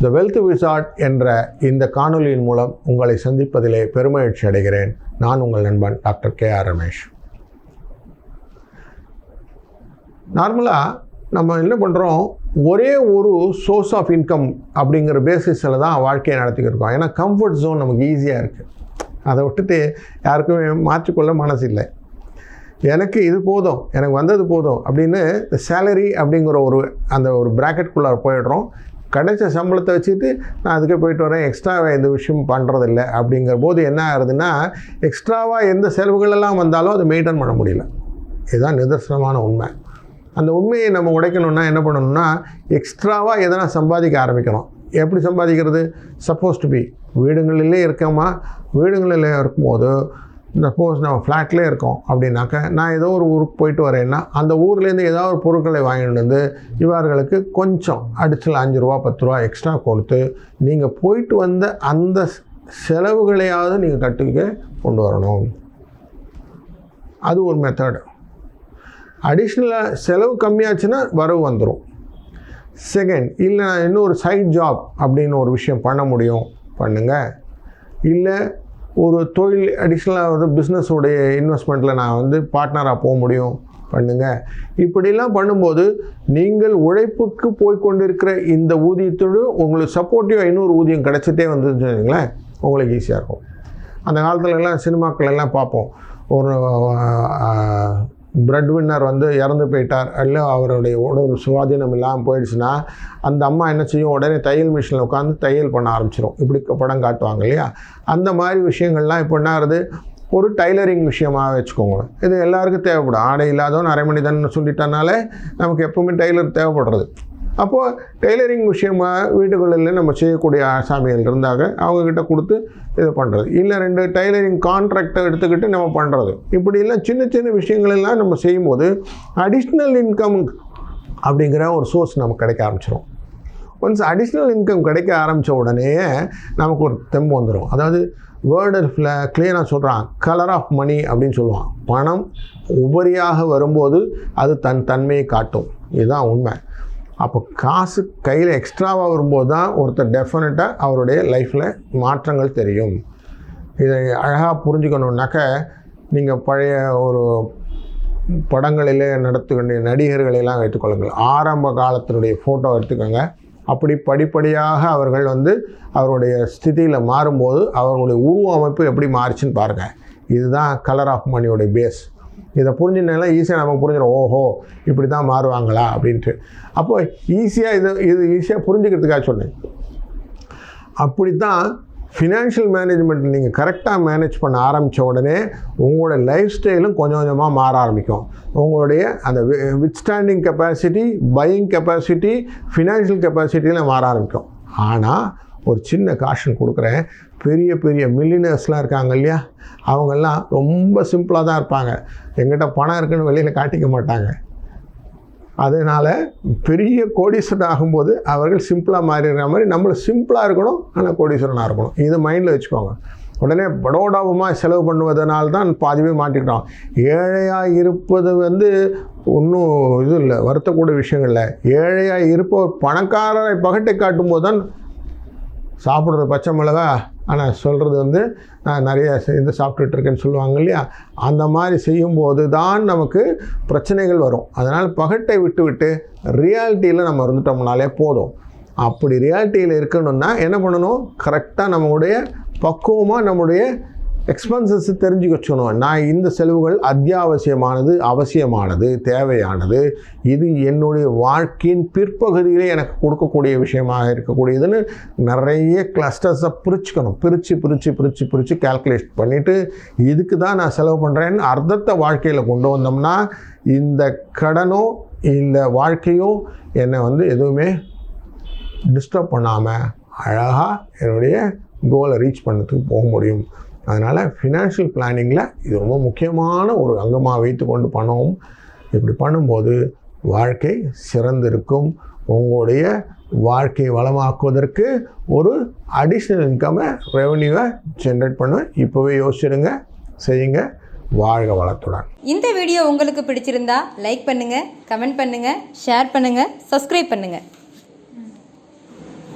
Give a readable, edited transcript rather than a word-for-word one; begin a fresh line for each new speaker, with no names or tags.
The wealth wizard என்ற இந்த காணொலியின் மூலம் உங்களை சந்திப்பதிலே பெருமகிழ்ச்சி அடைகிறேன். நான் உங்கள் நண்பன் டாக்டர் K.R. ரமேஷ். நார்மலாக நம்ம என்ன பண்ணுறோம், ஒரே ஒரு சோர்ஸ் ஆஃப் இன்கம் அப்படிங்கிற பேசிஸில் தான் வாழ்க்கையை நடத்திக்கிட்டு இருக்கோம். ஏன்னா கம்ஃபர்ட் ஜோன் நமக்கு ஈஸியாக இருக்குது. அதை விட்டுட்டு யாருக்குமே மாற்றிக்கொள்ள மனசு இல்லை. எனக்கு இது போதும், எனக்கு வந்தது போதும் அப்படின்னு இந்த சேலரி அப்படிங்கிற ஒரு ப்ராக்கெட்குள்ளார போயிடுறோம். கிடைச்ச சம்பளத்தை வச்சுட்டு நான் அதுக்கே போயிட்டு வரேன், எக்ஸ்ட்ராவாக எந்த விஷயம் பண்ணுறதில்ல. அப்படிங்கிற போது என்ன ஆகுதுன்னா, எக்ஸ்ட்ராவாக எந்த செலவுகளெல்லாம் வந்தாலும் அதை மெயின்டைன் பண்ண முடியல. இதுதான் நிதர்சனமான உண்மை. அந்த உண்மையை நம்ம உடைக்கணும்னா என்ன பண்ணணும்னா, எக்ஸ்ட்ராவாக எதனா சம்பாதிக்க ஆரம்பிக்கணும். எப்படி சம்பாதிக்கிறது? சப்போஸ் டு பி வீடுகளிலே இருக்கோமா, வீடுகளில் இருக்கும்போது சப்போஸ் நம்ம ஃப்ளாட்லேயே இருக்கோம் அப்படின்னாக்க, நான் ஏதோ ஒரு ஊருக்கு போயிட்டு வரேன்னா அந்த ஊர்லேருந்து ஏதாவது ஒரு பொருட்களை வாங்கிட்டு வந்து இவர்களுக்கு கொஞ்சம் அடிச்சல் 5 ரூபா 10 ரூபா எக்ஸ்ட்ரா கொடுத்து நீங்கள் போயிட்டு வந்த அந்த செலவுகளையாவது நீங்கள் கட்டுக்க கொண்டு வரணும். அது ஒரு மெத்தடு. அடிஷ்னலாக செலவு கம்மியாச்சுன்னா வரவு வந்துடும். செகண்ட், இல்லை இன்னொரு சைட் ஜாப் அப்படின்னு ஒரு விஷயம் பண்ண முடியும், பண்ணுங்கள். இல்லை ஒரு தொழில் அடிஷ்னலாக ஒரு பிஸ்னஸோடைய இன்வெஸ்ட்மெண்ட்டில் நான் வந்து பார்ட்னராக போக முடியும், பண்ணுங்கள். இப்படிலாம் பண்ணும்போது நீங்கள் உழைப்புக்கு போய்கொண்டிருக்கிற இந்த ஊதியத்தோடு உங்களுக்கு சப்போர்ட்டிவாக இன்னொரு ஊதியம் கிடச்சிட்டே வந்துச்சுங்களேன், உங்களுக்கு ஈஸியாக இருக்கும். அந்த காலத்துலலாம் சினிமாக்கள் எல்லாம் பார்ப்போம், ஒரு பிரெட் வின்னர் வந்து இறந்து போயிட்டார், இல்லை அவருடைய உடல் சுவாதீனம் இல்லாமல் போயிடுச்சுன்னா அந்த அம்மா என்ன செய்யும், உடனே தையல் மிஷினில் உட்காந்து தையல் பண்ண ஆரம்பிச்சிடும். இப்படி படம் காட்டுவாங்க இல்லையா? அந்த மாதிரி விஷயங்கள்லாம் இப்போ என்ன ஆகுது, ஒரு டைலரிங் விஷயமாக வச்சுக்கோங்க. இது எல்லாருக்கும் தேவைப்படும். ஆடை இல்லாதவன் அரை மனிதன் சொல்லிட்டனாலே நமக்கு எப்பவுமே டெய்லர் தேவைப்படுறது. அப்போது டெய்லரிங் விஷயமாக வீட்டுகளில் நம்ம செய்யக்கூடிய ஆசாமிகள் இருந்தாங்க, அவங்கக்கிட்ட கொடுத்து இது பண்ணுறது. இல்லை 2 டைலரிங் கான்ட்ராக்டை எடுத்துக்கிட்டு நம்ம பண்ணுறது. இப்படிலாம் சின்ன சின்ன விஷயங்களெல்லாம் நம்ம செய்யும்போது அடிஷ்னல் இன்கம் அப்படிங்கிற ஒரு சோர்ஸ் நமக்கு கிடைக்க ஆரம்பிச்சிடும். ஒன்ஸ் அடிஷ்னல் இன்கம் கிடைக்க ஆரம்பித்த உடனே நமக்கு ஒரு தெம்பு வந்துடும். அதாவது வேர்டில் கிளியராக சொல்கிறான், கலர் ஆஃப் மணி அப்படின்னு சொல்லுவான். பணம் உபரியாக வரும்போது அது தன் தன்மையை காட்டும். இதுதான் உண்மை. அப்போ காசு கையில் எக்ஸ்ட்ராவாக வரும்போது தான் ஒருத்தர் டெஃபினட்டாக அவருடைய லைஃப்பில் மாற்றங்கள் தெரியும். இதை அழகாக புரிஞ்சுக்கணுன்னாக்க, நீங்கள் பழைய ஒரு படங்களிலே நடத்துகின்ற நடிகர்களெல்லாம் வைத்துக்கொள்ளுங்கள். ஆரம்ப காலத்தினுடைய ஃபோட்டோ எடுத்துக்கோங்க. அப்படி படிப்படியாக அவர்கள் வந்து அவருடைய ஸ்திதியில் மாறும்போது அவர்களுடைய உருவ அமைப்பு எப்படி மாறிச்சுன்னு பாருங்கள். இதுதான் கலர் ஆஃப் மணியோடைய பேஸ். இதை புரிஞ்சுனால ஈஸியாக நமக்கு புரிஞ்சிடும், ஓஹோ இப்படி தான் மாறுவாங்களா அப்படின்ட்டு. அப்போ ஈஸியாக இது ஈஸியாக புரிஞ்சுக்கிறதுக்காக சொன்னேன். அப்படி தான் ஃபினான்ஷியல் மேனேஜ்மெண்ட் நீங்கள் கரெக்டாக மேனேஜ் பண்ண ஆரம்பித்த உடனே உங்களோட லைஃப் ஸ்டைலும் கொஞ்சம் கொஞ்சமாக மாற ஆரம்பிக்கும். உங்களுடைய அந்த withstanding capacity, buying capacity, financial கெப்பாசிட்டியில் மாற ஆரம்பிக்கும். ஆனால் ஒரு சின்ன காஷன் கொடுக்குறேன். பெரிய பெரிய மில்லியனர்ஸ்லாம் இருக்காங்க இல்லையா, அவங்கெல்லாம் ரொம்ப சிம்பிளாக தான் இருப்பாங்க. எங்கிட்ட பணம் இருக்குன்னு வெளியில் காட்டிக்க மாட்டாங்க. அதனால் பெரிய கோடீஸ்வரன் ஆகும்போது அவர்கள் சிம்பிளாக மாறிடுற மாதிரி நம்மளும் சிம்பிளாக இருக்கணும், ஆனால் கோடீஸ்வரனாக இருக்கணும். இது மைண்டில் வச்சுக்கோங்க. உடனே படோடாபமாக செலவு பண்ணுவதனால தான் பாதிவே மாட்டிக்கிட்டோம். ஏழையாக இருப்பது வந்து ஒன்றும் இது இல்லை, வருத்தக்கூடிய விஷயம் இல்லை. ஏழையாக இருப்பவர் பணக்காரரை பகட்டை காட்டும்போது தான் சாப்பிட்றது பச்சை மிளகா, ஆனால் சொல்கிறது வந்து நான் நிறைய இது சாப்பிட்டுட்ருக்கேன்னு சொல்லுவாங்க இல்லையா, அந்த மாதிரி செய்யும்போது தான் நமக்கு பிரச்சனைகள் வரும். அதனால் பகட்டை விட்டு ரியாலிட்டியில் நம்ம இருந்துட்டோம்னாலே போதும். அப்படி ரியாலிட்டியில் இருக்கணும்னா என்ன பண்ணணும், கரெக்டாக நம்மளுடைய பக்குவமாக நம்முடைய எக்ஸ்பென்சஸ் தெரிஞ்சு வச்சுக்கணும். நான் இந்த செலவுகள் அத்தியாவசியமானது, அவசியமானது, தேவையானது, இது என்னுடைய வாழ்க்கையின் பிற்பகுதியிலே எனக்கு கொடுக்கக்கூடிய விஷயமாக இருக்கக்கூடியதுன்னு நிறைய கிளஸ்டர்ஸை பிரிச்சுக்கணும். பிரித்து கால்குலேட் பண்ணிவிட்டு இதுக்கு தான் நான் செலவு பண்ணுறேன்னு அர்த்தத்தை வாழ்க்கையில் கொண்டு வந்தோம்னா இந்த கடனோ இந்த வாழ்க்கையோ என்னை வந்து எதுவுமே டிஸ்டர்ப் பண்ணாமல் அழகாக என்னுடைய கோலை ரீச் பண்ணதுக்கு போக முடியும். அதனால் ஃபினான்ஷியல் பிளானிங்கில் இது ரொம்ப முக்கியமான ஒரு அங்கமாக வைத்து கொண்டு பண்ணவும். இப்படி பண்ணும்போது வாழ்க்கை சிறந்திருக்கும். உங்களுடைய வாழ்க்கை வளமாக்குவதற்கு ஒரு அடிஷ்னல் இன்கம்மை, ரெவன்யூவை ஜென்ரேட் பண்ணுவேன். இப்போவே யோசிச்சுடுங்க, செய்யுங்க. வாழ்க வளத்துடன்.
இந்த வீடியோ உங்களுக்கு பிடிச்சிருந்தா லைக் பண்ணுங்கள், கமெண்ட் பண்ணுங்கள், ஷேர் பண்ணுங்கள், சப்ஸ்கிரைப் பண்ணுங்கள்.